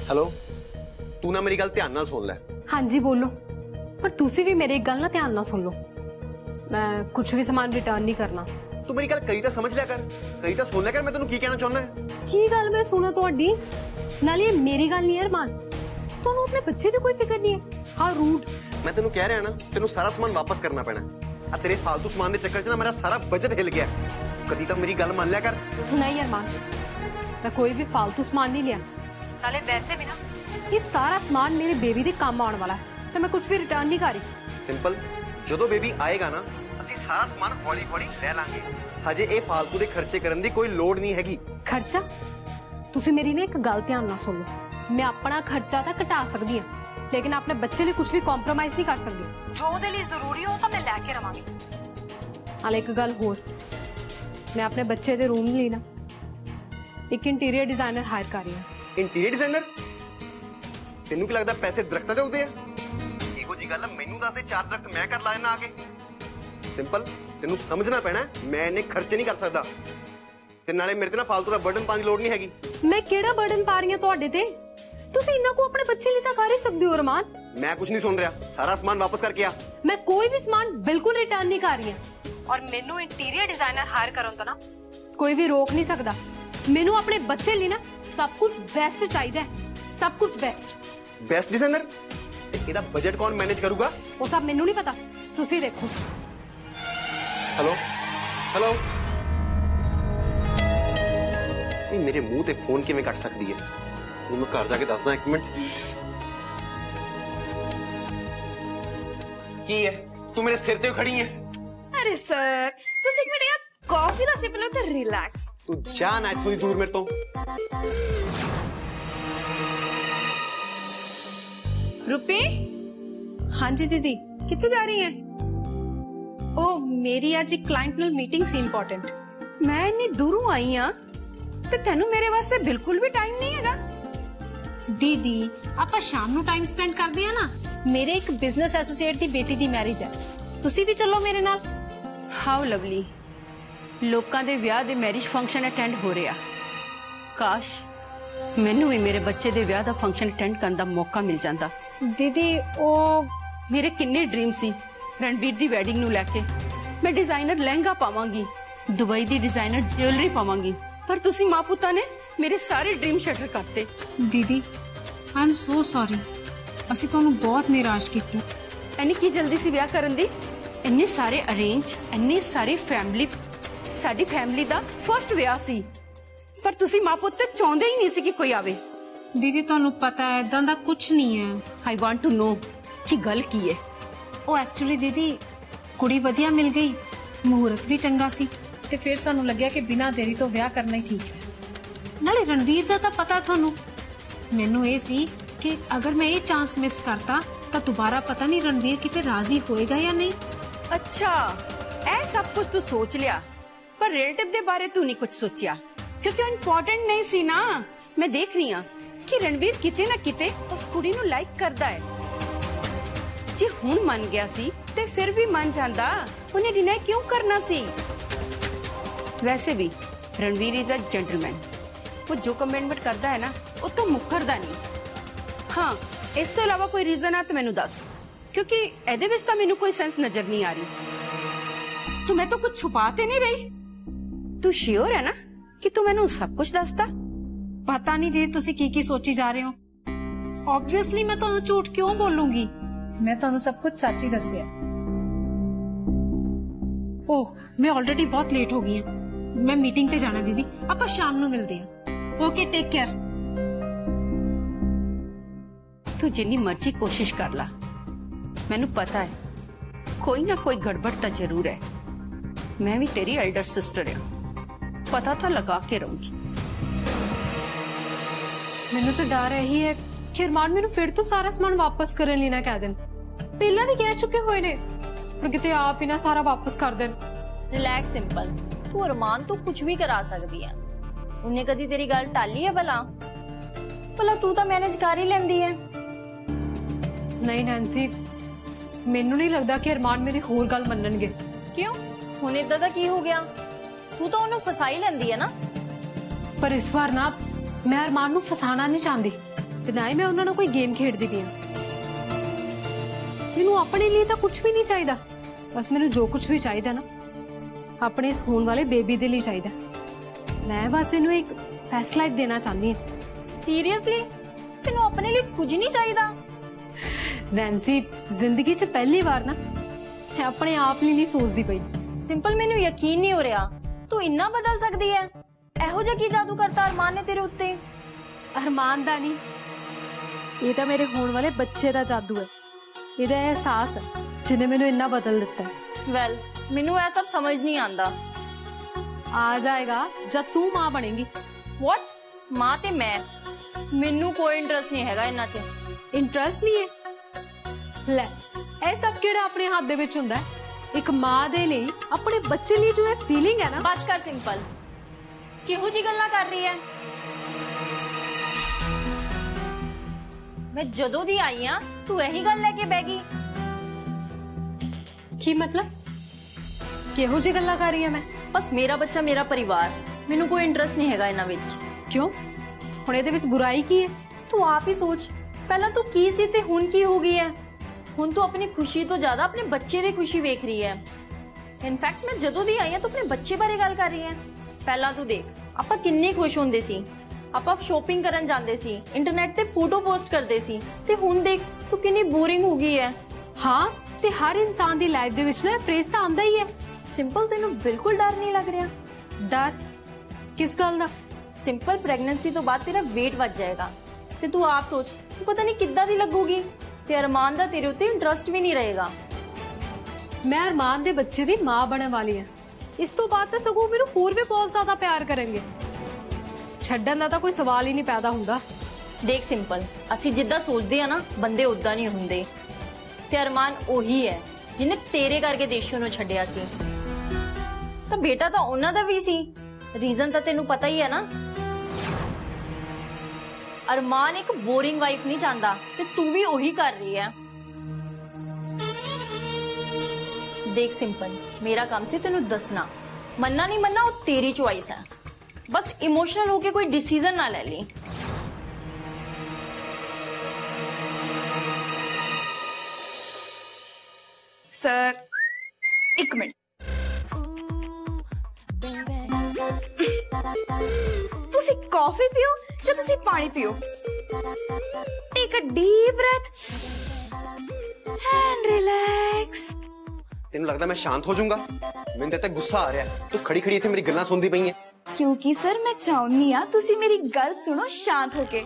Hello, तू ना मेरी गल ध्यान नाल सुन ले। हाँ जी बोलो, पर तुसी भी मेरी गल ना ध्यान नाल सुन लो। मैं कुछ भी सामान रिटर्न नहीं करना। तू मेरी गल कई तो समझ लिया कर, कई तो सुन लिया कर। मैं तेनू की कहना चाहना है। की गल मैं सुना तुहाडी? नाले मेरी गल नहीं है अरमान, तुहानू अपने बच्चे दी कोई फिक्र नहीं है। हां रूड। मैं तेनू कह रहा ना, तेनू सारा सामान वापस करना पैना। आ तेरे फालतू सामान दे चक्कर च ना मेरा सारा बजट हिल गया। कदी तो मेरी गल मान लिया कर। नहीं अरमान, मैं कोई भी फालतू सामान नहीं लिया। नाले वैसे भी ना ये सारा सामान मेरे बेबी दे काम आने वाला है, तो मैं कुछ भी रिटर्न नहीं कर रही। सिंपल, जो बेबी आएगा ना ਅਸੀਂ सारा समान हौली हौली ले लांगे। हजे ये फालतू दे खर्चे करन दी कोई लोड़ नहीं हैगी। खर्चा? तुसी मेरी ना एक गल ध्यान नाल सुन लो। मैं अपना खर्चा तो घटा सकदी हां, लेकिन अपने बच्चे लिए कुछ भी कॉम्प्रोमाइज नहीं कर सकदी। जो उहदे लिए जरूरी हो तो मैं लेके रवांगी। हाले एक गल होर, मैं अपने बच्चे दे रूम ਲਈ ना एक इंटीरियर डिजाइनर हायर कर रही हूं। Interior designer? तेनू की लगदा पैसे दरख्तां दे उगदे आ? ਇਹੋ ਜੀ ਗੱਲ ਮੈਨੂੰ ਦੱਸ ਦੇ, 4 ਦਰਖਤ ਮੈਂ ਕਰ ਲਾ ਇਹਨਾਂ ਆ ਕੇ। ਸਿੰਪਲ, ਤੈਨੂੰ ਸਮਝਣਾ ਪੈਣਾ, ਮੈਂ ਇਹਨੇ ਖਰਚੇ ਨਹੀਂ ਕਰ ਸਕਦਾ। ਤੇ ਨਾਲੇ ਮੇਰੇ ਤੇ ਨਾ ਫालतू ਦਾ ਬਰਡਨ ਪਾਉਣ ਦੀ ਲੋੜ ਨਹੀਂ ਹੈਗੀ। ਮੈਂ ਕਿਹੜਾ ਬਰਡਨ ਪਾ ਰਹੀ ਹਾਂ ਤੁਹਾਡੇ ਤੇ? ਤੁਸੀਂ ਇਹਨਾਂ ਕੋ ਆਪਣੇ ਬੱਚੇ ਲਈ ਤਾਂ ਕਰ ਹੀ ਸਕਦੇ ਹੋ ਅਰਮਾਨ। मैं कुछ नहीं सुन रहा, सारा सामान वापस करके आ। मैं कोई भी सामान बिल्कुल रिटर्न नहीं कर रही है, और मेनू इंटीरियर डिजाइनर हायर करन तो ना कोई भी रोक नहीं सकता। मेनू अपने बच्चे लिए ना सब कुछ बेस्ट चाहिए, सब कुछ बेस्ट। Best designer? ਇਹਦਾ बजट कौन मैनेज करूगा? वो सब मेनू नहीं पता, तुसी देखो। हेलो हेलो, ये मेरे मुंह ते फोन किवें कट सकती है? मैं घर जाके दसदा। एक मिनट, की है तू मेरे सिर ते खड़ी है? अरे सर, तुम एक मिनट यार कॉफी दा सिप लो ते रिलैक्स। तू जा ना इत्थों दी दूर मेरे तो। रुपी, हाँ जी दीदी, कित्थे जा रही है? ओ मेरी आज एक क्लाइंट नाल मीटिंग सी इंपॉर्टेंट। मैं इन्नी दूरों आई हां ते तैनू मेरे वास्ते बिल्कुल भी टाइम नहीं हैगा। दीदी ਆਪਾਂ ਸ਼ਾਮ ਨੂੰ ਟਾਈਮ ਸਪੈਂਡ ਕਰਦੇ ਆ ਨਾ। ਮੇਰੇ ਇੱਕ ਬਿਜ਼ਨਸ ਐਸੋਸੀਏਟ ਦੀ ਬੇਟੀ ਦੀ ਮੈਰਿਜ ਹੈ, ਤੁਸੀਂ ਵੀ ਚੱਲੋ ਮੇਰੇ ਨਾਲ। हाउ लवली, ਲੋਕਾਂ ਦੇ ਵਿਆਹ ਦੇ ਮੈਰਿਜ ਫੰਕਸ਼ਨ ਅਟੈਂਡ ਹੋ ਰਿਹਾ। ਕਾਸ਼ ਮੈਨੂੰ ਵੀ ਮੇਰੇ ਬੱਚੇ ਦੇ ਵਿਆਹ ਦਾ ਫੰਕਸ਼ਨ ਅਟੈਂਡ ਕਰਨ ਦਾ ਮੌਕਾ ਮਿਲ ਜਾਂਦਾ। ਦੀਦੀ ਉਹ ਮੇਰੇ ਕਿੰਨੇ ਡ੍ਰੀਮ ਸੀ ਰਣਬੀਰ ਦੀ ਵੈਡਿੰਗ ਨੂੰ ਲੈ ਕੇ। ਮੈਂ ਡਿਜ਼ਾਈਨਰ ਲਹਿੰਗਾ ਪਾਵਾਂਗੀ, ਦੁਬਈ ਦੀ ਡਿਜ਼ਾਈਨਰ ਜੁਐਲਰੀ ਪਾਵਾਂਗੀ, ਪਰ ਤੁਸੀਂ ਮਾਂ ਪੁੱਤਾਂ ਨੇ ਮੇਰੇ ਸਾਰੇ ਡ੍ਰੀਮ ਸ਼ਟਰ ਕਰਤੇ। ਦੀਦੀ ਆਈ ਐਮ ਸੋ ਸੌਰੀ, ਅਸੀਂ ਤੁਹਾਨੂੰ ਬਹੁਤ ਨਿਰਾਸ਼ ਕੀਤਾ। ਐਨੀ ਕੀ ਜਲਦੀ ਸੀ ਵਿਆਹ ਕਰਨ ਦੀ? ਇੰਨੇ ਸਾਰੇ ਅਰੇਂਜ, ਇੰਨੀ ਸਾਰੀ ਫੈਮਿਲੀ, ਸਾਡੀ ਫੈਮਿਲੀ ਦਾ ਫਰਸਟ ਵਿਆਹ ਸੀ, ਪਰ ਤੁਸੀਂ ਮਾਂ ਪੁੱਤ ਚਾਹੁੰਦੇ ਹੀ ਨਹੀਂ ਸੀ ਕਿ ਕੋਈ ਆਵੇ। ਦੀਦੀ ਤੁਹਾਨੂੰ ਪਤਾ ਹੈ ਇਦਾਂ ਦਾ ਕੁਝ ਨਹੀਂ ਹੈ। ਆਈ ਵਾਂਟ ਟੂ ਨੋ ਕਿ ਗੱਲ ਕੀ ਹੈ। ਉਹ ਐਕਚੁਅਲੀ ਦੀਦੀ ਕੁੜੀ ਵਧੀਆ ਮਿਲ ਗਈ, ਮਹੂਰਤ ਵੀ ਚੰਗਾ ਸੀ, ਤੇ ਫਿਰ ਸਾਨੂੰ ਲੱਗਿਆ ਕਿ ਬਿਨਾਂ ਦੇਰੀ ਤੋਂ ਵਿਆਹ ਕਰਨਾ ਹੀ ਠੀਕ ਹੈ। ਨਾਲੇ ਰਣਵੀਰ ਦਾ ਤਾਂ ਪਤਾ ਤੁਹਾਨੂੰ। ਮੈਨੂੰ ਇਹ ਸੀ ਕਿ ਅਗਰ ਮੈਂ ਇਹ ਚਾਂਸ ਮਿਸ ਕਰਤਾ ਤਾਂ ਦੁਬਾਰਾ ਪਤਾ ਨਹੀਂ ਰਣਵੀਰ ਕਿਤੇ ਰਾਜ਼ੀ ਹੋਏਗਾ ਜਾਂ ਨਹੀਂ। ਅੱਛਾ, ਇਹ ਸਭ ਕੁਝ ਤੂੰ ਸੋਚ ਲਿਆ, ਪਰ ਰਿਲੇਟਿਵ ਦੇ ਬਾਰੇ ਤੂੰ ਨਹੀਂ ਕੁਝ ਸੋਚਿਆ, ਕਿਉਂਕਿ ਉਹ ਇੰਪੋਰਟੈਂਟ ਨਹੀਂ ਸੀ ਨਾ। ਮੈਂ ਦੇਖ ਰਹੀ ਹਾਂ ਕਿ ਰਣਵੀਰ ਕਿਤੇ ਨਾ ਕਿਤੇ ਉਸ ਕੁੜੀ ਨੂੰ ਲਾਈਕ ਕਰਦਾ ਹੈ। ਜੇ ਹੁਣ ਮੰਨ ਗਿਆ ਸੀ ਤੇ ਫਿਰ ਵੀ ਮੰਨ ਜਾਂਦਾ, ਉਹਨੇ ਡਿਨਾਈ ਕਿਉਂ ਕਰਨਾ ਸੀ? ਵੈਸੇ ਵੀ ਰਣਵੀਰ ਇਜ਼ ਅ ਜੈਂਟਲਮੈਨ। ਉਹ ਜੋ ਕਮਿਟਮੈਂਟ ਕਰਦਾ ਹੈ ਨਾ, ਉਹ ਤਾਂ ਮੁੱਕਰਦਾ ਨਹੀਂ। ਹਾਂ, ਇਸ ਤੋਂ ਇਲਾਵਾ ਕੋਈ ਰੀਜ਼ਨ ਆ ਤਾਂ ਮੈਨੂੰ ਦੱਸ, ਕਿਉਂਕਿ ਇਹਦੇ ਵਿੱਚ ਤਾਂ ਮੈਨੂੰ ਕੋਈ ਸੈਂਸ ਨਜ਼ਰ ਨਹੀਂ ਆ ਰਹੀ। ਤੂੰ ਮੈਂ ਤਾਂ ਕੁਝ ਛੁਪਾ ਤੇ ਨਹੀਂ ਰਹੀ? ਤੂੰ ਸ਼ਿਓਰ ਹੈ ਨਾ ਕਿ ਤੂੰ ਮੈਨੂੰ ਸਭ ਕੁਝ ਦੱਸਦਾ? ਪਤਾ ਨਹੀਂ ਦੀਦੀ ਤੁਸੀਂ ਕੀ ਕੀ ਸੋਚੀ ਜਾ ਰਹੇ ਹੋ। ਆਬਵੀਅਸਲੀ ਮੈਂ ਤੁਹਾਨੂੰ ਝੂਠ ਕਿਉਂ ਬੋਲੂੰਗੀ, ਮੈਂ ਤੁਹਾਨੂੰ ਸਭ ਕੁਝ ਸੱਚ ਹੀ ਦੱਸਿਆ। ਓਹ ਮੈਂ ਆਲਰੇਡੀ ਬਹੁਤ ਲੇਟ ਹੋ ਗਈ ਹਾਂ, ਮੈਂ ਮੀਟਿੰਗ ਤੇ ਜਾਣਾ। ਦੀਦੀ ਆਪਾਂ ਸ਼ਾਮ ਨੂੰ ਮਿਲਦੇ ਹਾਂ। Okay, take care. ਤੂੰ ਜਿੰਨੀ ਮਰਜ਼ੀ ਕੋਸ਼ਿਸ਼ ਕਰ ਲਾ, ਮੈਨੂੰ ਪਤਾ ਹੈ ਕੋਈ ਨਾ ਕੋਈ ਗੜਬੜ ਤਾਂ ਜ਼ਰੂਰ ਹੈ। ਮੈਂ ਵੀ ਤੇਰੀ ਐਲਡਰ ਸਿਸਟਰ ਹਾਂ, ਪਤਾ ਤਾਂ ਲਗਾ ਕੇ ਰਹੂੰਗੀ। ਮੈਨੂੰ ਤਾਂ ਡਰ ਇਹੀ ਹੈ ਕਿ ਅਰਮਾਨ ਮੈਨੂੰ ਫਿਰ ਤੋਂ ਸਾਰਾ ਸਮਾਨ ਵਾਪਸ ਕਰਨ ਲਈ ਨਾ ਕਹਿ ਦੇਣ। ਪਹਿਲਾਂ ਵੀ ਕਹਿ ਚੁੱਕੇ ਹੋਏ ਨੇ, ਪਰ ਕਿਤੇ ਆਪ ਹੀ ਨਾ ਸਾਰਾ ਵਾਪਸ ਕਰ ਦੇਣ। रिलैक्स सिंपल, तू अरमान तो कुछ भी करा सकती है। उन्हें कदी तेरी गल टाली है भला? भला तू तो मैनेज कर ही लेंदी है। नहीं नैंसी, ਮੈਨੂੰ नहीं लगता कि अरमान मेरी होर गल मन्नणगे। क्यों? हुण इदां दा की हो गया? तू तो उन्हें फसा ही लेंदी है ना। पर इस बार ना मैं अरमान नूं फसाना नहीं चाहती। ਤੇ ਨਾ ਹੀ ਮੈਂ ਉਹਨਾਂ ਨਾਲ ਕੋਈ ਗੇਮ ਖੇਡਦੀ ਪਈ ਹਾਂ। ਮੈਨੂੰ ਆਪਣੇ ਲਈ ਤਾਂ ਕੁਝ ਵੀ ਨਹੀਂ ਚਾਹੀਦਾ, ਬਸ ਮੈਨੂੰ ਜੋ ਕੁਝ ਵੀ ਚਾਹੀਦਾ ਨਾ ਆਪਣੇ ਇਸ ਹੋਣ ਵਾਲੇ ਬੇਬੀ ਦੇ ਲਈ ਚਾਹੀਦਾ। ਮੈਂ ਬਸ ਇਹਨੂੰ ਇੱਕ ਫੈਸਟ ਲਾਈਫ ਦੇਣਾ ਚਾਹੁੰਦੀ ਹਾਂ। ਸੀਰੀਅਸਲੀ ਤੈਨੂੰ ਆਪਣੇ ਲਈ ਕੁਝ ਨਹੀਂ ਚਾਹੀਦਾ? ਨੈਂਸੀ, ਜ਼ਿੰਦਗੀ 'ਚ ਪਹਿਲੀ ਵਾਰ ਨਾ ਮੈਂ ਆਪਣੇ ਆਪ ਲਈ ਨਹੀਂ ਸੋਚਦੀ ਪਈ। ਸਿੰਪਲ, ਮੈਨੂੰ ਯਕੀਨ ਨਹੀਂ ਹੋ ਰਿਹਾ ਤੂੰ ਇੰਨਾ ਬਦਲ ਸਕਦੀ ਹੈ। ਇਹੋ ਜਿਹਾ ਕੀ ਜਾਦੂ ਕਰਤਾ ਅਰਮਾਨ ਨੇ ਤੇਰੇ ਉੱਤੇ? ਅਰਮਾਨ ਦਾ ਨਹੀਂ, ਇਹ ਤਾਂ ਮੇਰੇ ਹੋਣ ਵਾਲੇ ਬੱਚੇ ਦਾ ਜਾਦੂ ਹੈ। ਇਹਦਾ ਅਹਿਸਾਸ ਹੈ ਜਿਹਨੇ ਮੈਨੂੰ ਇੰਨਾ ਬਦਲ ਦਿੱਤਾ। ਵੈਲ, ਮੈਨੂੰ ਇਹ ਸਭ ਸਮਝ ਨਹੀਂ ਆਂਦਾ। ਆ ਜਾਏਗਾ ਜਦ ਤੂੰ ਮਾਂ ਬਣੇਗੀ। ਵਾਟ? ਮਾਂ ਤੇ ਮੈਂ? ਮੈਨੂੰ ਕੋਈ ਇੰਟਰਸਟ ਨਹੀਂ ਹੈਗਾ ਇਹਨਾਂ 'ਚ। ਇੰਟਰਸਟ ਨਹੀਂ ਹੈ? ਲੈ, ਇਹ ਸਭ ਕਿਹੜਾ ਆਪਣੇ ਹੱਥ ਦੇ ਵਿੱਚ ਹੁੰਦਾ ਹੈ? ਇੱਕ ਮਾਂ ਦੇ ਲਈ ਆਪਣੇ ਬੱਚੇ ਲਈ ਜੋ ਇਹ ਫੀਲਿੰਗ ਹੈ ਨਾ। ਬਸ ਕਰ ਸਿੰਪਲ, ਕਿਹੋ ਜੀ ਗੱਲਾਂ ਕਰ ਰਹੀ ਹੈ? ਮੈਂ ਜਦੋਂ ਦੀ ਆਈ ਆ ਤੂੰ ਇਹੀ ਗੱਲ ਲੈ ਕੇ ਬਹਿ ਗਈ। ਕੀ ਮਤਲਬ? ਕਿਹੋ ਜਿਹੀ ਗੱਲਾਂ ਕਰ ਰਹੀ ਹਾਂ ਮੈਂ? ਬਸ ਮੇਰਾ ਬੱਚਾ, ਮੇਰਾ ਪਰਿਵਾਰ, ਮੈਨੂੰ ਕੋਈ ਇੰਟਰਸਟ ਨਹੀਂ ਹੈਗਾ ਇਹਨਾਂ ਵਿੱਚ। ਕਿਉਂ? ਹੁਣ ਇਹਦੇ ਵਿੱਚ ਬੁਰਾਈ ਕੀ ਹੈ? ਤੂੰ ਆਪ ਹੀ ਸੋਚ, ਪਹਿਲਾਂ ਤੂੰ ਕੀ ਸੀ ਤੇ ਹੁਣ ਕੀ ਹੋ ਗਈ ਹੈ। ਹੁਣ ਤੂੰ ਆਪਣੀ ਖੁਸ਼ੀ ਤੋਂ ਜ਼ਿਆਦਾ ਆਪਣੇ ਬੱਚੇ ਦੀ ਖੁਸ਼ੀ ਵੇਖ ਰਹੀ ਹੈ। ਇਨਫੈਕਟ ਮੈਂ ਜਦੋਂ ਦੀ ਆਈ ਆ ਤੂੰ ਆਪਣੇ ਬੱਚੇ ਬਾਰੇ ਗੱਲ ਕਰ ਰਹੀ ਹੈ। ਪਹਿਲਾਂ ਤੂੰ ਦੇਖ, ਆਪਾਂ ਕਿੰਨੇ ਖੁਸ਼ ਹੁੰਦੇ ਸੀ, ਆਪਾਂ ਸ਼ੋਪਿੰਗ ਕਰਨ ਜਾਂਦੇ ਸੀ, ਇੰਟਰਨੈਟ ਤੇ ਫੋਟੋ ਪੋਸਟ ਕਰਦੇ ਸੀ, ਤੇ ਹੁਣ ਦੇਖ ਤੂੰ ਕਿੰਨੀ ਬੋਰਿੰਗ ਹੋ ਗਈ ਹੈ। ਹਾਂ, ਤੇ ਹਰ ਇਨਸਾਨ ਦੀ ਲਾਈਫ ਦੇ ਵਿੱਚ ਨਾ ਫਰੇਜ਼ ਤਾਂ ਆਉਂਦਾ ਹੀ ਹੈ। ਸਿੰਪਲ, ਤੈਨੂੰ ਬਿਲਕੁਲ ਡਰ ਨਹੀਂ ਲੱਗ ਰਿਹਾ? ਡਰ ਕਿਸ ਗੱਲ ਦਾ? ਸਿੰਪਲ, ਪ੍ਰੈਗਨੈਂਸੀ ਤੋਂ ਬਾਅਦ ਤੇਰਾ weight ਵੱਧ ਜਾਏਗਾ ਤੇ ਤੂੰ ਆਪ ਸੋਚ, ਤੂੰ ਪਤਾ ਨਹੀਂ ਕਿੱਦਾਂ ਦੀ ਲੱਗੂਗੀ, ਤੇ ਅਰਮਾਨ ਦਾ ਤੇਰੇ ਉੱਤੇ ਇੰਟਰਸਟ ਵੀ ਨਹੀਂ ਰਹੇਗਾ। ਮੈਂ ਅਰਮਾਨ ਦੇ ਬੱਚੇ ਦੀ ਮਾਂ ਬਣਨ ਵਾਲੀ ਹਾਂ। ਇਸ ਤੋਂ ਬਾਅਦ ਤਾਂ ਸਗੋਂ ਮੈਨੂੰ ਹੋਰ ਵੀ ਬਹੁਤ ਜ਼ਿਆਦਾ ਪਿਆਰ ਕਰਨਗੇ। ਛੱਡਣ ਦਾ ਤਾਂ ਕੋਈ ਸਵਾਲ ਹੀ ਨਹੀਂ ਪੈਦਾ ਹੁੰਦਾ। ਦੇਖ ਸਿੰਪਲ, ਅਸੀਂ ਜਿੱਦਾਂ ਸੋਚਦੇ ਆ ਨਾ, ਬੰਦੇ ਉਦਾਂ ਨਹੀਂ ਹੁੰਦੇ। ਤੇ ਅਰਮਾਨ ਉਹੀ ਹੈ ਜਿਹਨੇ ਤੇਰੇ ਕਰਕੇ ਦੇਸ਼ੂ ਨੂੰ ਛੱਡਿਆ ਸੀ। ਤਾਂ ਬੇਟਾ ਤਾਂ ਉਹਨਾਂ ਦਾ ਵੀ ਸੀ। ਰੀਜ਼ਨ ਤਾਂ ਤੈਨੂੰ ਪਤਾ ਹੀ ਹੈ ਨਾ। ਅਰਮਾਨ ਇੱਕ ਬੋਰਿੰਗ ਵਾਈਫ ਨਹੀਂ ਚਾਹੁੰਦਾ ਤੇ ਤੂੰ ਵੀ ਉਹੀ ਕਰ ਰਹੀ ਹੈ। ਦੇਖ ਸਿੰਪਲ, ਮੇਰਾ ਕੰਮ ਸੀ ਤੈਨੂੰ ਦੱਸਣਾ। ਮੰਨਣਾ ਨਹੀਂ ਮੰਨਣਾ ਉਹ ਤੇਰੀ ਚੁਆਇਸ ਹੈ। ਬਸ ਇਮੋਸ਼ਨਲ ਹੋ ਕੇ ਕੋਈ डिसीजन ना ले ली। सर एक मिनट, तुसी कॉफी पियो या तुसी पानी पियो? Take a deep breath and relax. ਤੈਨੂੰ ਲੱਗਦਾ ਮੈਂ ਸ਼ਾਂਤ ਹੋ ਜਾਊਂਗਾ? ਮੈਨੂੰ ਤਾਂ ਗੁੱਸਾ ਆ ਰਿਹਾ, ਤੂੰ ਖੜੀ ਖੜੀ ਇੱਥੇ ਮੇਰੀ ਗੱਲਾਂ ਸੁਣਦੀ ਪਈ ਹੈ। क्योंकि सर मैं चाहनी आ तुसी मेरी गल सुनो शांत होके,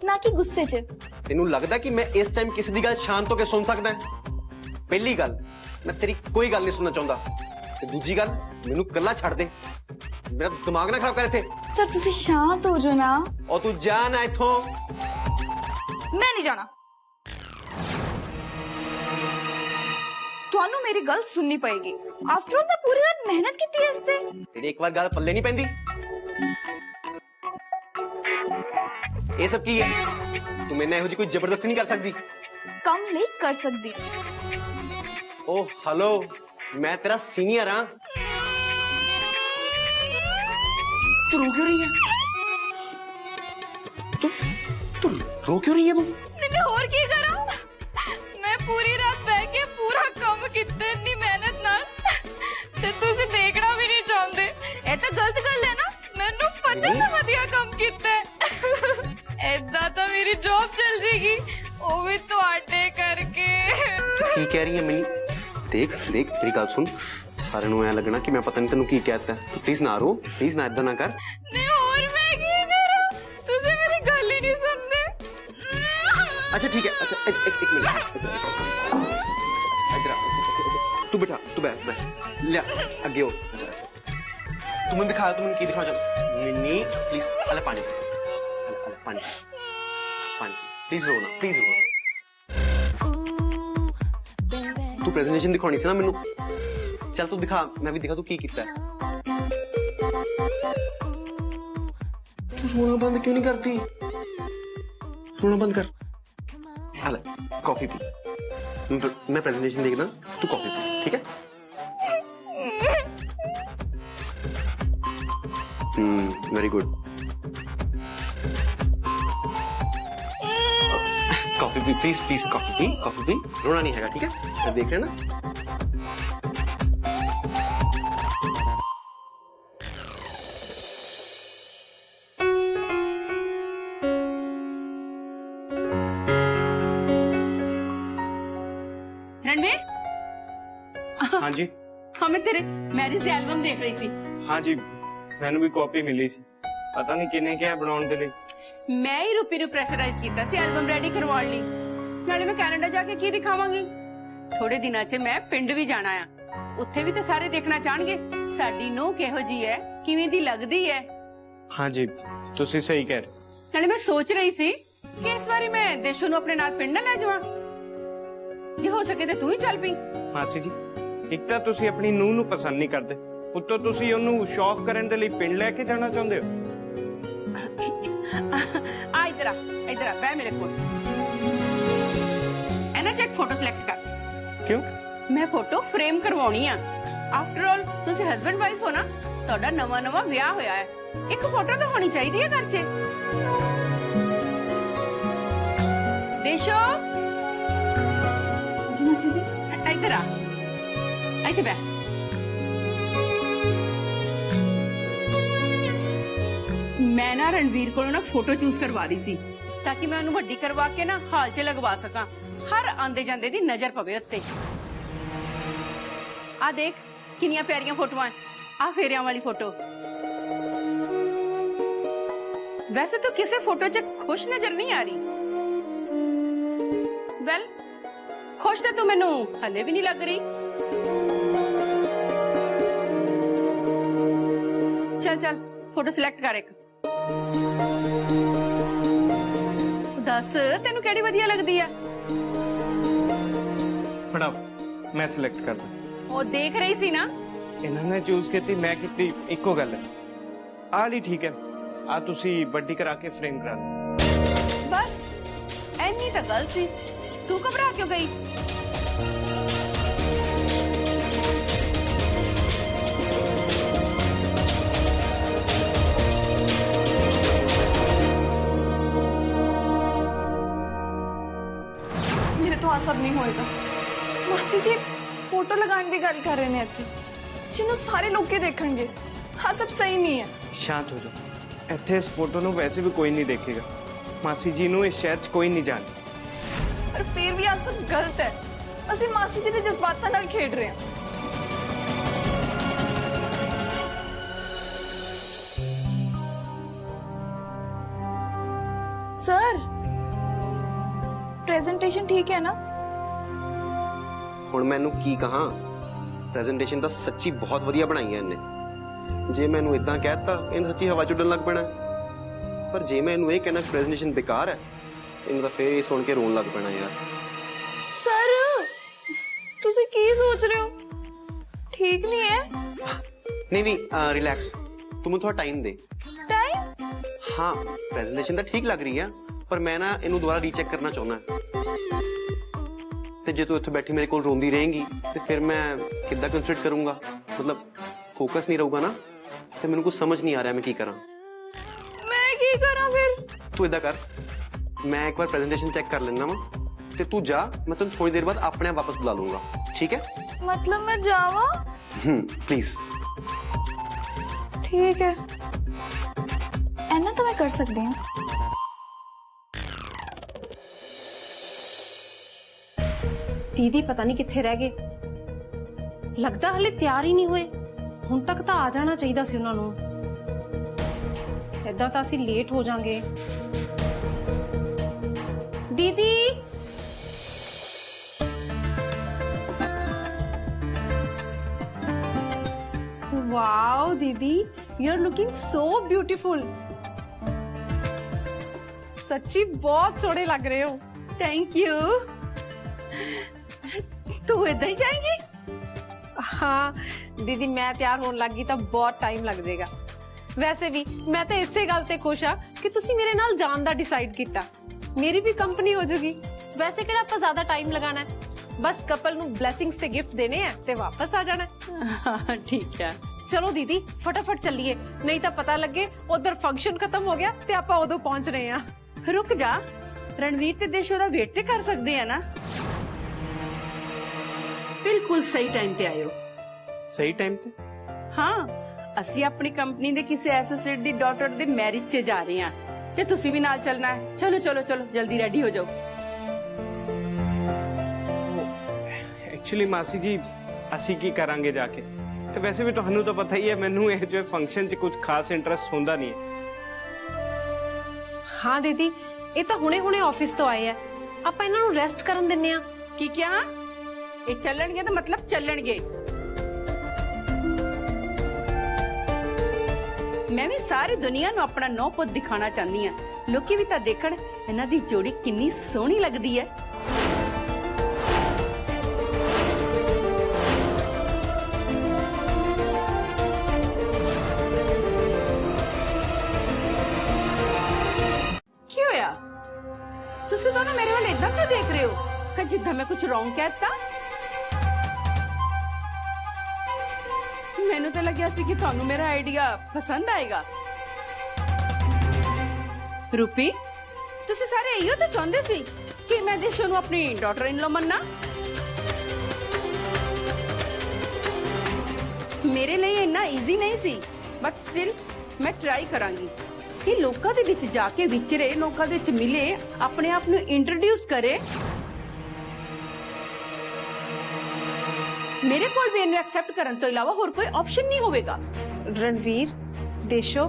ना कि गुस्से च। ਤੈਨੂੰ ਲੱਗਦਾ ਕਿ ਮੈਂ ਇਸ ਟਾਈਮ ਕਿਸੇ ਦੀ ਗੱਲ ਸ਼ਾਂਤ ਹੋ ਕੇ ਸੁਣ ਸਕਦਾ? ਪਹਿਲੀ ਗੱਲ, ਮੈਂ ਤੇਰੀ ਕੋਈ ਗੱਲ ਨਹੀਂ ਸੁਣਨਾ ਚਾਹੁੰਦਾ, ਤੇ ਦੂਜੀ ਗੱਲ, ਮੈਨੂੰ ਇਕੱਲਾ ਛੱਡ ਦੇ। ਮੇਰਾ ਦਿਮਾਗ ਨਾ ਖਰਾਬ ਕਰ ਇੱਥੇ। सर तुसी शांत हो जाओ ना। ਉਹ ਤੂੰ ਜਾ ਨਾ ਇੱਥੋਂ। मैं नहीं जाना, ਤੁਹਾਨੂੰ ਮੇਰੀ ਗੱਲ ਸੁਣਨੀ ਪਏਗੀ। आफ्टर ऑल मैं पूरी रात मेहनत की है इस पे। ਤੇਰੀ ਇੱਕ ਵਾਰ ਗੱਲ ਪੱਲੇ ਨਹੀਂ ਪੈਂਦੀ? ਇਹ ਸਭ ਕੀ ਹੈ? ਤੂੰ ਮੇਰੇ ਨਾਲ ਇਹੋ ਜਿਹੀ ਕੋਈ ਜ਼ਬਰਦਸਤੀ ਨਹੀਂ ਕਰ ਸਕਦੀ। कम नहीं कर सकती। ਓ ਹੈਲੋ, ਮੈਂ ਤੇਰਾ ਸੀਨੀਅਰ ਹਾਂ। ਤੂੰ ਰੋ ਕਿਉਂ ਰਹੀ ਹੈ? ਤੂੰ ਰੋ ਕਿਉਂ ਰਹੀ ਹੈ? ਤੇ ਮੈਂ ਹੋਰ ਕੀ ਕਰਾਂ? ਮੈਂ ਪੂਰੀ ਰਾਤ ਬਹਿ ਕੇ ਪੂਰਾ ਕੰਮ ਕੀਤਾ, ਇੰਨੀ ਮਿਹਨਤ ਨਾਲ, ਤੇ ਤੁਸੀਂ ਦੇਖਣਾ ਵੀ ਨਹੀਂ ਚਾਹੁੰਦੇ। ਇਹ ਤਾਂ ਗਲਤ ਗੱਲ ਹੈ ਨਾ। ਮੈਨੂੰ ਪਤਾ ਨਾ ਵਧੀਆ ਕੰਮ ਕੀਤਾ। ਏਦਾਂ ਤਾਂ ਮੇਰੀ ਜੌਬ ਚੱਲ ਜੇਗੀ, ਉਹ ਵੀ ਤੁਹਾਡੇ ਕਰਕੇ। ਕੀ ਕਹਿ ਰਹੀ ਹੈ ਮੈਨੂੰ? ਦੇਖ ਦੇਖ, ਮੇਰੀ ਗੱਲ ਸੁਣ। ਸਾਰਿਆਂ ਨੂੰ ਐ ਲੱਗਣਾ ਕਿ ਮੈਂ ਪਤਾ ਨਹੀਂ ਤੈਨੂੰ ਕੀ ਕਹਿਤਾ। ਤੂੰ ਪਲੀਜ਼ ਨਾ ਰੋ, ਪਲੀਜ਼ ਨਾ ਏਦਾਂ ਨਾ ਕਰ। ਨਹੀਂ ਹੋਰ ਮੈਂ ਕੀ ਕਰਾਂ? ਤੁਸੀਂ ਮੇਰੀ ਗੱਲ ਹੀ ਨਹੀਂ ਸੁਣਦੇ। अच्छा ठीक है, अच्छा एक मिनट, इधर आ। तू बैठा, तू बैठ ले आगे हो। तू मुझे दिखा, तू मुझे की दिखा जा। मिन्नी प्लीज, अले पानी, अले पानी, पानी, प्लीज रो ना, प्लीज रो। तू प्रेजेंटेशन दिखानी सी ना मैनू, चल तू दिखा, मैं भी दिखा तू की कीता है। तू रोना बंद क्यों नहीं करती? रोना बंद कर। अले कॉफी पी, मैं प्रेजेंटेशन देखना, तू कॉफी पी, ठीक है? Very good. Coffee please please coffee P रोना नहीं हैगा ठीक है मैं देख रहे ना रणवीर हाँ जी हाँ मैं तेरे मैरिज ਦੀ ਐਲਬਮ ਦੇਖ ਰਹੀ ਸੀ। हाँ जी मैंने भी कॉपी मिली सी पता नहीं किने क्या बनाने के लिए ਮੈਂ ਹੀ ਰੂਪੀ ਨੂੰ ਪ੍ਰੈਸ਼ਰਾਈਜ਼ ਕੀਤਾ ਸੀ ਐਲਬਮ ਰੈਡੀ ਕਰਵਾਉਣ ਲਈ। ਨਾਲੇ ਮੈਂ ਕੈਨੇਡਾ ਜਾ ਕੇ ਕੀ ਦਿਖਾਵਾਂਗੀ। ਥੋੜੇ ਦਿਨਾਂ 'ਚ ਮੈਂ ਪਿੰਡ ਵੀ ਜਾਣਾ ਆ। ਉੱਥੇ ਵੀ ਤਾਂ ਸਾਰੇ ਦੇਖਣਾ ਚਾਹਣਗੇ ਸਾਡੀ ਨੂੰਹ ਕਿਹੋ ਜੀ ਹੈ ਕਿਵੇਂ ਦੀ ਲੱਗਦੀ ਹੈ। हाँ जी तुसी सही कह रहे ਨਾਲੇ ਮੈਂ ਸੋਚ ਰਹੀ ਸੀ ਕਿ ਇਸ ਵਾਰੀ ਮੈਂ ਦੇਸ਼ੂ ਨੂੰ ਆਪਣੇ ਨਾਲ ਪਿੰਡ ਨਾ ਲੈ ਜਾਵਾਂ। ਜੇ ਹੋ ਸਕੇ ਤੇ ਤੂੰ ਹੀ ਚੱਲ ਪਈ। मासी जी एक तो तुसी अपनी नूह नू पसंद नहीं करते उत्तों तुसी ओनू शो ऑफ करने के लिए पिंड लेके जाना चाहते हो। ਆ ਇਧਰ ਆ ਬੈ ਮੇਰੇ ਕੋਲ। ਇਹਨਾਂ ਚ ਇੱਕ ਫੋਟੋ ਸਿਲੈਕਟ ਕਰ। क्यों ਮੈਂ ਫੋਟੋ ਫਰੇਮ ਕਰਵਾਉਣੀ ਆ। ਆਫਟਰ ਆਲ ਤੁਸੀਂ ਹਸਬੰਡ ਵਾਈਫ ਹੋ ਨਾ ਤੁਹਾਡਾ ਨਵਾਂ ਵਿਆਹ ਹੋਇਆ ਹੈ ਇੱਕ ਫੋਟੋ ਤਾਂ ਹੋਣੀ ਚਾਹੀਦੀ ਹੈ ਘਰ 'ਚ। ਦੇਸ਼ੋ जी मासी जी ਇਧਰ ਆ ਇੱਥੇ ਬੈ। ਮੈਂ ਨਾ ਰਣਵੀਰ ਕੋਲੋਂ ਨਾ ਫੋਟੋ ਚੂਜ਼ ਕਰਵਾ ਰਹੀ ਸੀ ਤਾਂ ਕਿ ਮੈਂ ਉਹਨੂੰ ਵੱਡੀ ਕਰਵਾ ਕੇ ਨਾ ਹਾਲ 'ਚ ਲਗਵਾ ਸਕਾਂ ਹਰ ਆਂਦੇ ਜਾਂਦੇ ਦੀ ਨਜ਼ਰ ਪਵੇ ਉੱਤੇ। ਆ ਦੇਖ ਕਿੰਨੀਆਂ ਪਿਆਰੀਆਂ ਫੋਟੋਆਂ ਆ ਫੇਰਿਆਂ ਵਾਲੀ ਫੋਟੋ। ਵੈਸੇ ਤਾਂ ਕਿਸੇ ਫੋਟੋ 'ਚ ਖੁਸ਼ ਨਜ਼ਰ ਨਹੀਂ ਆ ਰਹੀ। ਵੈਲ ਖੁਸ਼ ਤਾਂ ਤੂੰ ਮੈਨੂੰ ਹਲੇ ਵੀ ਨਹੀਂ ਲੱਗ ਰਹੀ। ਚੱਲ ਫੋਟੋ ਸਿਲੈਕਟ ਕਰ ਇੱਕ। ਦੱਸ ਤੈਨੂੰ ਕਿਹੜੀ ਵਧੀਆ ਲੱਗਦੀ ਆ। फटाओ मैं सिलेक्ट कर दूं ਉਹ ਦੇਖ ਰਹੀ ਸੀ ਨਾ। इन्होंने चूज की मैं की इको गल है आ ली ठीक है आ तुसी बड्डी करा के फ्रेम करा दो। ਬਸ ਐਨੀ ਤਾਂ ਗੱਲ ਸੀ ਤੂੰ ਘਬਰਾ ਕਿਉਂ ਗਈ। ਮੇਰੇ ਤੋਂ ਆ ਸਭ ਨਹੀਂ ਹੋਏਗਾ। ਮਾਸੀ ਜੀ ਫੋਟੋ ਲਗਾਉਣ ਦੀ ਗੱਲ ਕਰ ਰਹੇ ਨੇ ਇੱਥੇ ਜਿਹਨੂੰ ਸਾਰੇ ਲੋਕੇ ਦੇਖਣਗੇ। ਹਾਂ ਸਭ ਸਹੀ ਨਹੀਂ ਹੈ। शांत हो जाओ इत्थे इस फोटो नु वैसे भी कोई नहीं देखेगा मासी जी नु इस शहर च कोई नहीं जान। ਪਰ ਫਿਰ ਵੀ ਆ ਸਭ ਗਲਤ ਹੈ। ਅਸੀਂ ਮਾਸੀ ਜੀ ਦੇ ਜਜ਼ਬਾਤਾਂ ਨਾਲ ਖੇਡ ਰਹੇ ਹਾਂ। ਸਰ प्रेजेंटेशन ठीक है ना। ਹੁਣ ਮੈਨੂੰ ਕੀ ਕਹਾਂ ਪ੍ਰੈਜੈਂਟੇਸ਼ਨ ਤਾਂ ਸੱਚੀ ਬਹੁਤ ਵਧੀਆ ਬਣਾਈ ਹੈ ਇਹਨੇ। ਜੇ ਮੈਨੂੰ ਇਦਾਂ ਕਹਿਤਾ ਇਹਨੂੰ ਸੱਚੀ ਹਵਾ ਚ ਉੱਡਣ ਲੱਗ ਪੈਣਾ। ਪਰ ਜੇ ਮੈਂ ਇਹਨੂੰ ਇਹ ਕਹਿਣਾ ਪ੍ਰੈਜੈਂਟੇਸ਼ਨ ਬੇਕਾਰ ਹੈ ਇਹਨੂੰ ਤਾਂ ਫੇਰ ਇਹ ਸੁਣ ਕੇ ਰੋਣ ਲੱਗ ਪੈਣਾ ਯਾਰ। सर ਤੁਸੀਂ ਕੀ ਸੋਚ ਰਹੇ ਹੋ ਠੀਕ ਨਹੀਂ ਹੈ। नहीं रिलैक्स तू मुझे थोड़ा टाइम दे। टाइम हाँ प्रेजेंटेशन तो ठीक लग रही है पर मैं ना इनू दोबारा रीचेक करना चाहना। ते जे तू इत्थे बैठी मेरे कोल रोंदी रहेगी तो फिर मैं किद्दां कंसंट्रेट करूंगा मतलब फोकस नहीं रहूगा ना तो मैनू कुछ समझ नहीं आ रहा मैं की करा। मैं की करा फिर। तू इदा कर मैं एक बार प्रेजेंटेशन चेक कर लेना वा ते तू जा मैं तेन थोड़ी देर बाद अपने आप वापस बुला लूंगा ठीक है। मतलब मैं जावा। प्लीज ठीक है ऐना तो मैं कर सकती हूँ। दीदी पता नहीं कित्थे रह गए लगता हले तैयार ही नहीं हुए। हुण तक तो आ जाना चाहिए सी उन्हां नूं। ऐदां तां असीं लेट हो जाएंगे। दीदी वाओ दीदी you are looking so beautiful. सच्ची बहुत सोहने लग रहे हो। Thank you. तू इधर ही जाएगी। हाँ दीदी मैं तैयार होने लग गई तो बहुत टाइम लग जाएगा। वैसे भी मैं तो इसे गल ते खुश हाँ कि तुसी मेरे नाल जान दा डिसाइड किया। मेरी भी कंपनी हो जाएगी। वैसे किहड़ा आपां ज्यादा टाइम लगाना है बस कपल नू ब्लैसिंग्स ते गिफ्ट देने हैं ते वापस आ जाना है। हाँ ठीक है चलो दीदी फटाफट चलिए नहीं तो पता लगे उधर फंक्शन खत्म हो गया ते आपां उदों पहुंच रहे हैं। रुक जा ਰਣਵੀਰ ਤੇ ਦੇਸ਼ੋ ਦਾ ਵੇਟ ਤੇ ਕਰ ਸਕਦੇ ਆ ਨਾ। ਬਿਲਕੁਲ ਸਹੀ ਟਾਈਮ ਤੇ ਆਇਓ। ਸਹੀ ਟਾਈਮ ਤੇ? ਹਾਂ, ਅਸੀਂ ਆਪਣੀ ਕੰਪਨੀ ਦੇ ਕਿਸੇ ਐਸੋਸੀਏਟ ਦੀ ਡਾਟਰ ਦੇ ਮੈਰਿਜ 'ਚ ਜਾ ਰਹੇ ਹਾਂ ਤੇ ਤੁਸੀਂ ਵੀ ਨਾਲ ਚੱਲਣਾ ਹੈ। ਚਲੋ ਚਲੋ ਚਲੋ ਜਲਦੀ ਰੈਡੀ ਹੋ ਜਾਓ। ਐਕਚੁਅਲੀ ਮਾਸੀ ਜੀ ਅਸੀਂ ਕੀ ਕਰਾਂਗੇ ਜਾ ਕੇ, ਤੇ ਵੈਸੇ ਵੀ ਤੁਹਾਨੂੰ ਤਾਂ ਪਤਾ ਹੀ ਹੈ ਮੈਨੂੰ ਇਹ ਜੋ ਫੰਕਸ਼ਨ 'ਚ ਕੁਝ ਖਾਸ ਇੰਟਰਸਟ ਹੁੰਦਾ ਨਹੀਂ ਹੈ। ਹਾਂ ਦੀਦੀ, ਇਹ ਤਾਂ ਹੁਣੇ-ਹੁਣੇ ਆਫਿਸ ਤੋਂ ਆਏ ਆ, ਆਪਾਂ ਇਹਨਾਂ ਨੂੰ ਰੈਸਟ ਕਰਨ ਦਿੰਨੇ ਆ। ਕੀ ਕਿਹਾ? ਇਹ ਚੱਲਣਗੇ ਤਾਂ ਮਤਲਬ ਚੱਲਣਗੇ। ਮੈਂ ਵੀ ਸਾਰੀ ਦੁਨੀਆ ਨੂੰ ਆਪਣਾ ਨੌ ਪੁੱਤ ਦਿਖਾਣਾ ਚਾਹੁੰਦੀ ਆ। ਲੋਕੀ ਵੀ ਤਾਂ ਦੇਖਣ ਇਹਨਾਂ ਦੀ ਜੋੜੀ ਕਿੰਨੀ ਸੋਹਣੀ ਲੱਗਦੀ ਹੈ। ਕੀ ਹੋਇਆ? ਤੁਸੀਂ ਦੋਨੋਂ ਮੇਰੇ ਵੱਲ ਇਦਾਂ ਕਿਉਂ ਦੇਖ ਰਹੇ ਹੋ ਕਿ ਜਿੱਦਾਂ ਮੈਂ ਕੁਝ ਰੋਂਗ ਕਹਿਤਾ? ਮੈਨੂੰ ਤਾਂ ਲੱਗਿਆ ਸੀ ਕਿ ਤੁਹਾਨੂੰ ਮੇਰਾ ਆਈਡੀਆ ਪਸੰਦ ਆਏਗਾ। ਰੂਪੀ, ਤੁਸੀਂ ਸਾਰੇ ਇਹੋ ਤਾਂ ਚਾਹੁੰਦੇ ਸੀ ਕਿ ਮੈਂ ਦੇਸ਼ੋ ਨੂੰ ਆਪਣੀ ਡਾਟਰ ਇਨ ਲੋ ਮੰਨਾਂ। ਮੇਰੇ ਲਈ ਇੰਨਾ ਈਜ਼ੀ ਨਹੀਂ ਸੀ, ਬਟ ਸਟਿਲ ਮੈਂ ਟਰਾਈ ਕਰਾਂਗੀ ਕਿ ਲੋਕਾਂ ਦੇ ਵਿੱਚ ਜਾ ਕੇ ਵਿਚਰੇ, ਲੋਕਾਂ ਦੇ ਵਿੱਚ ਮਿਲੇ, ਆਪਣੇ ਆਪ ਨੂੰ ਇੰਟਰੋਡਿਊਸ ਕਰੇ। ਮੇਰੇ ਕੋਲ ਵੀ ਇਹਨੂੰ ਐਕਸੈਪਟ ਕਰਨ ਤੋਂ ਇਲਾਵਾ ਹੋਰ ਕੋਈ ਆਪਸ਼ਨ ਨਹੀਂ ਹੋਵੇਗਾ। ਰਣਵੀਰ, ਦੇਸ਼ੋ,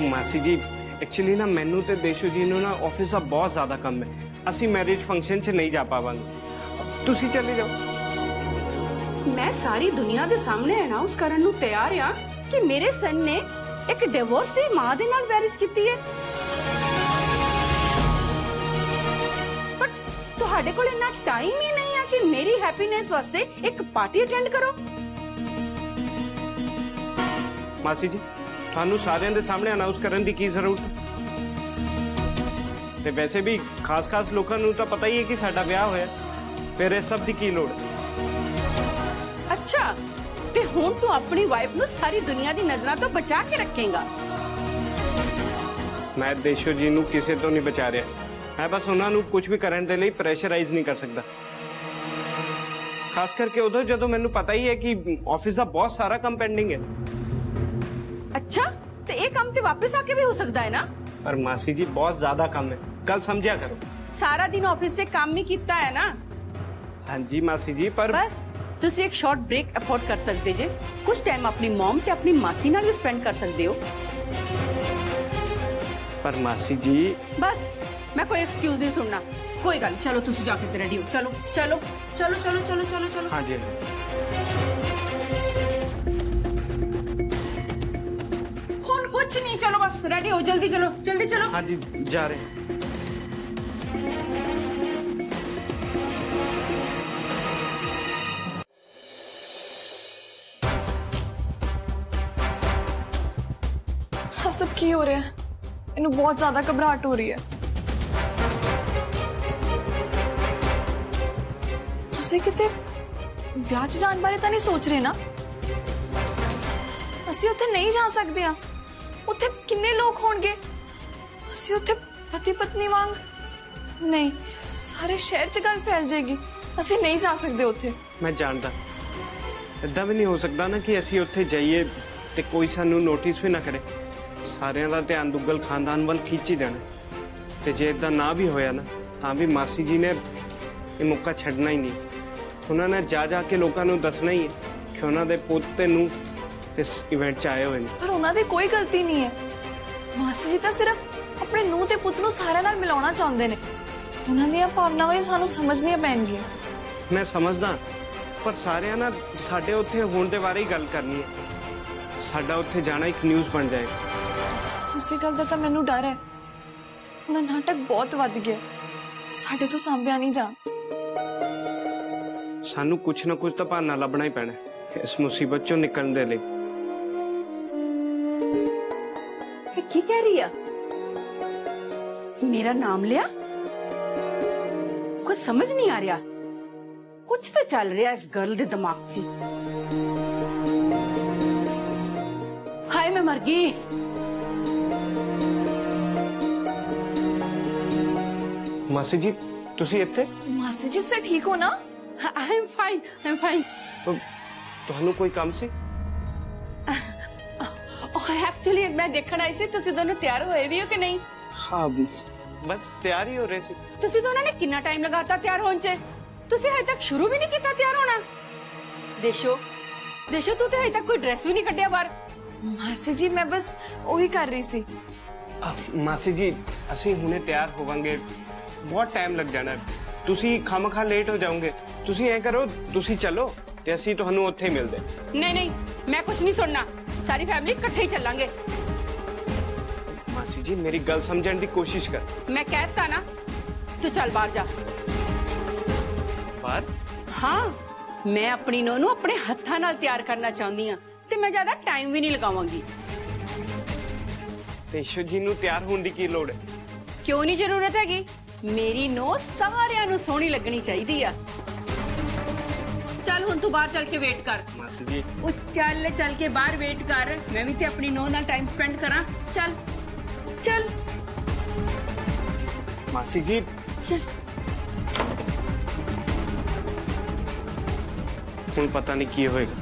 ਮਾਸੀ ਜੀ ਐਕਚੁਅਲੀ ਨਾ ਮੈਨੂੰ ਤੇ ਦੇਸ਼ੋ ਜੀ ਨੂੰ ਨਾ ਆਫਿਸ ਦਾ ਬਹੁਤ ਜ਼ਿਆਦਾ ਕੰਮ ਹੈ, ਅਸੀਂ ਮੈਰਿਜ ਫੰਕਸ਼ਨ 'ਚ ਨਹੀਂ ਜਾ ਪਾਵਾਂਗੇ। ਤੁਸੀਂ ਚਲੇ ਜਾਓ। ਮੈਂ ਸਾਰੀ ਦੁਨੀਆ ਦੇ ਸਾਹਮਣੇ ਅਨਾਉਂਸ ਕਰਨ ਨੂੰ ਤਿਆਰ ਹਾਂ ਕਿ ਮੇਰੇ ਸਨ ਨੇ ਇੱਕ ਡਿਵੋਰਸੀ ਮਾਂ ਦੇ ਨਾਲ ਮੈਰਿਜ ਕੀਤੀ ਹੈ। ਪਰ ਤੁਹਾਡੇ ਕੋਲ ਇੰਨਾ ਟਾਈਮ ਹੀ ਨਹੀਂ ਹੈ ਕਿ ਮੇਰੀ ਹੈਪੀਨੈਸ ਵਾਸਤੇ ਇੱਕ ਪਾਰਟੀ ਅਟੈਂਡ ਕਰੋ। ਮਾਸੀ ਜੀ ਤੁਹਾਨੂੰ ਸਾਰਿਆਂ ਦੇ ਸਾਹਮਣੇ ਅਨਾਉਂਸ ਕਰਨ ਦੀ ਕੀ ਜ਼ਰੂਰਤ? ਤੇ ਵੈਸੇ ਵੀ ਖਾਸ ਲੋਕਾਂ ਨੂੰ ਤਾਂ ਪਤਾ ਹੀ ਹੈ ਕਿ ਸਾਡਾ ਵਿਆਹ ਹੋਇਆ, ਫਿਰ ਇਹ ਸਭ ਦੀ ਕੀ ਲੋੜ? ਅੱਛਾ, ਤੇ ਹੁਣ ਤੂੰ ਆਪਣੀ ਵਾਈਫ ਨੂੰ ਸਾਰੀ ਦੁਨੀਆ ਦੀ ਨਜ਼ਰਾਂ ਤੋਂ ਬਚਾ ਕੇ ਰੱਖੇਗਾ। ਮੈਂ ਦੇਸ਼ੋ ਜੀ ਨੂੰ ਕਿਸੇ ਤੋਂ ਨਹੀਂ ਬਚਾ ਰਿਹਾ, ਮੈਂ ਬਸ ਉਹਨਾਂ ਨੂੰ ਕੁਝ ਵੀ ਕਰਨ ਦੇ ਲਈ ਪ੍ਰੈਸ਼ਰਾਈਜ਼ ਨਹੀਂ ਕਰ ਸਕਦਾ। ਖਾਸ ਕਰਕੇ ਉਦੋਂ ਜਦੋਂ ਮੈਨੂੰ ਪਤਾ ਹੀ ਹੈ ਕਿ ਆਫਿਸ ਦਾ ਬਹੁਤ ਸਾਰਾ ਕੰਮ ਪੈਂਡਿੰਗ ਹੈ। ਅੱਛਾ, ਤੇ ਇਹ ਕੰਮ ਤੇ ਵਾਪਸ ਆ ਕੇ ਵੀ ਹੋ ਸਕਦਾ ਹੈ ਨਾ? ਪਰ ਮਾਸੀ ਜੀ ਬਹੁਤ ਜ਼ਿਆਦਾ ਕੰਮ ਹੈ, ਕੱਲ ਸਮਝਿਆ ਕਰੋ। ਸਾਰਾ ਦਿਨ ਆਫਿਸ 'ਚ ਕੰਮ ਹੀ ਕੀਤਾ ਹੈ ਨਾ। ਹਾਂਜੀ ਮਾਸੀ ਜੀ, ਪਰ ਬਸ ਤੁਸੀਂ ਇੱਕ ਸ਼ਾਰਟ ਬ੍ਰੇਕ ਅਫੋਰਡ ਕਰ ਸਕਦੇ ਜੇ। ਕੁਝ ਟਾਈਮ ਆਪਣੀ ਮਮ ਤੇ ਆਪਣੀ ਮਾਸੀ ਨਾਲ ਵੀ ਸਪੈਂਡ ਕਰ ਸਕਦੇ ਹੋ। ਪਰ ਮਾਸੀ ਜੀ ਬਸ ਮੈਂ ਕੋਈ ਐਕਸਕਿਊਜ਼ ਨਹੀਂ ਸੁਣਨਾ। ਕੋਈ ਗੱਲ, ਚਲੋ ਤੁਸੀਂ ਜਾ ਕੇ ਰੈਡੀ ਹੋ। ਚਲੋ ਚਲੋ ਚਲੋ ਚਲੋ ਚਲੋ ਚਲੋ ਚਲੋ। ਹਾਂਜੀ ਹੁਣ ਕੁਝ ਨਹੀਂ, ਚਲੋ ਬਸ ਰੈਡੀ ਹੋ, ਜਲਦੀ ਚਲੋ, ਜਲਦੀ ਚਲੋ। ਹਾਂਜੀ ਜਾ ਰਹੇ हैं। हाँ सब की हो रहा है? इन्हें बहुत ज्यादा घबराहट हो रही है। तुसी किते ਵਿਆਹ 'ਚ ਜਾਣ ਬਾਰੇ ਤਾਂ ਨਹੀਂ ਸੋਚ ਰਹੇ ਨਾ? ਅਸੀਂ ਉੱਥੇ ਨਹੀਂ ਜਾ ਸਕਦੇ ਆ। ਉੱਥੇ ਕਿੰਨੇ ਲੋਕ ਹੋਣਗੇ? ਅਸੀਂ ਉੱਥੇ ਪਤੀ ਪਤਨੀ ਵਾਂਗ ਨਹੀਂ, ਸਾਰੇ ਸ਼ਹਿਰ 'ਚ ਗੱਲ ਫੈਲ ਜਾਏਗੀ। ਅਸੀਂ ਨਹੀਂ ਜਾ ਸਕਦੇ ਉੱਥੇ। ਮੈਂ ਜਾਣਦਾ, ਇਦਾਂ ਵੀ ਨਹੀਂ ਹੋ ਸਕਦਾ ਨਾ ਕਿ ਅਸੀਂ ਉੱਥੇ ਜਾਈਏ ਤੇ ਕੋਈ ਸਾਨੂੰ ਨੋਟਿਸ ਵੀ ਨਾ ਕਰੇ। ਸਾਰਿਆਂ ਦਾ ਧਿਆਨ ਦੁੱਗਲ ਖਾਨਦਾਨ ਵੱਲ ਖਿੱਚੀ ਜਾਣਾ, ਤੇ ਜੇ ਇਦਾਂ ਨਾ ਵੀ ਹੋਇਆ ਨਾ ਤਾਂ ਵੀ ਮਾਸੀ ਜੀ ਨੇ ਇਹ ਮੌਕਾ ਛੱਡਣਾ ਹੀ ਨਹੀਂ। ਉਹਨਾਂ ਨੇ ਜਾ ਕੇ ਲੋਕਾਂ ਨੂੰ ਦੱਸਣਾ ਹੀ ਹੈ ਕਿ ਉਹਨਾਂ ਦੇ ਪੁੱਤ ਨੂੰ ਇਸ ਇਵੈਂਟ 'ਚ ਆਏ ਹੋਏ ਨੇ। ਪਰ ਉਹਨਾਂ ਦੀ ਕੋਈ ਗਲਤੀ ਨਹੀਂ ਹੈ। ਮਾਸੀ ਜੀ ਤਾਂ ਸਿਰਫ ਆਪਣੇ ਨੂੰਹ ਤੇ ਪੁੱਤ ਨੂੰ ਸਾਰਿਆਂ ਨਾਲ ਮਿਲਾਉਣਾ ਚਾਹੁੰਦੇ ਨੇ। ਉਹਨਾਂ ਦੀਆਂ ਭਾਵਨਾਵਾਂ ਹੀ ਸਾਨੂੰ ਸਮਝਣੀਆਂ ਪੈਣਗੀਆਂ। ਮੈਂ ਸਮਝਦਾ, ਪਰ ਸਾਰਿਆਂ ਨਾਲ ਸਾਡੇ ਉੱਥੇ ਹੋਣ ਦੇ ਬਾਰੇ ਹੀ ਗੱਲ ਕਰਨੀ ਹੈ। ਸਾਡਾ ਉੱਥੇ ਜਾਣਾ ਇੱਕ ਨਿਊਜ਼ ਬਣ ਜਾਏਗਾ। ਉਸੇ ਗੱਲ ਦਾ ਤਾਂ ਮੈਨੂੰ ਡਰ ਹੈ। ਹੁਣ ਨਾਟਕ ਬਹੁਤ ਵੱਧ ਗਿਆ, ਸਾਡੇ ਤੋਂ ਸਾਂਭਿਆ ਨਹੀਂ ਜਾਣ। ਸਾਨੂੰ ਕੁਛ ਨਾ ਕੁਛ ਤਾਂ ਬਹਾਨਾ ਲੱਭਣਾ ਹੀ ਪੈਣਾ ਇਸ ਮੁਸੀਬਤ ਚੋਂ ਨਿਕਲਣ ਦੇ ਲਈ। ਇਹ ਕੀ ਕਹਿ ਰਹੀ ਆ? ਮੇਰਾ ਨਾਮ ਲਿਆ? ਕੁਝ ਸਮਝ ਨਹੀਂ ਆ ਰਿਹਾ। ਕੁਝ ਤਾਂ ਚੱਲ ਰਿਹਾ ਇਸ ਗਰਲ ਦੇ ਦਿਮਾਗ 'ਚ। हाय मैं मैं मर गई। ਮਾਸੀ ਜੀ ਤੁਸੀਂ ਇੱਥੇ मासी जी से ठीक हो ना? I am fine, I am fine. ਤੁਹਾਨੂੰ ਕੋਈ ਕੰਮ ਸੀ? एक्चुअली मैं देखण आई सी तुसी दोनों तैयार होए भी हो कि नहीं? हाँ बस तैयार ही हो रहे सी। तुसी दोनों ने कितना टाइम लगाता तैयार होने च? तुसी अजे तक शुरू भी नहीं किया तैयार होना। देशो देशो तू तो अजे तक कोई ड्रेस भी नहीं कटिया बाहर। मासी जी मैं बस वही कर रही सी। ਮਾਸੀ ਜੀ ਅਸੀਂ ਹੁਣੇ ਤਿਆਰ ਹੋਵਾਂਗੇ, ਬਹੁਤ ਟਾਈਮ ਲੱਗ ਜਾਣਾ, ਤੁਸੀਂ ਖਾਮਖਾ ਲੇਟ ਹੋ ਜਾਓਗੇ। ਤੁਸੀਂ ਐ ਕਰੋ, ਤੁਸੀਂ ਚਲੋ ਤੇ ਅਸੀਂ ਤੁਹਾਨੂੰ ਉੱਥੇ ਹੀ ਮਿਲਦੇ। नहीं नहीं मैं कुछ नहीं सुनना, सारी फैमिली इकट्ठे ही चलांगे। ਮਾਸੀ ਜੀ ਮੇਰੀ ਗੱਲ ਸਮਝਣ ਦੀ ਕੋਸ਼ਿਸ਼ ਕਰ। मैं कहता ना तू चल बाहर जा। ਬਾਹਰ? हाँ मैं अपनी नूह नूं अपने हत्थां नाल तैयार करना चाहती हाँ ते मैं ज्यादा टाइम भी नहीं लगावांगी। ਤੇ ਈਸ਼ੋ ਜੀ ਨੂੰ ਤਿਆਰ ਹੋਣ ਦੀ ਕੀ ਲੋੜ ਹੈ? क्यों नहीं जरूरत हैगी? मेरी नूह सारियां नूं सोहनी लगनी चाहिदी आ। चल हुण तू बाहर चल के वेट कर। ਮਾਸੀ ਜੀ ओ चल के बाहर वेट कर, मैं भी ते अपनी नूह नाल टाइम स्पेंड करा। चल चल ਮਾਸੀ ਜੀ चल। ਹੁਣ ਪਤਾ ਨਹੀਂ ਕੀ ਹੋਏਗਾ।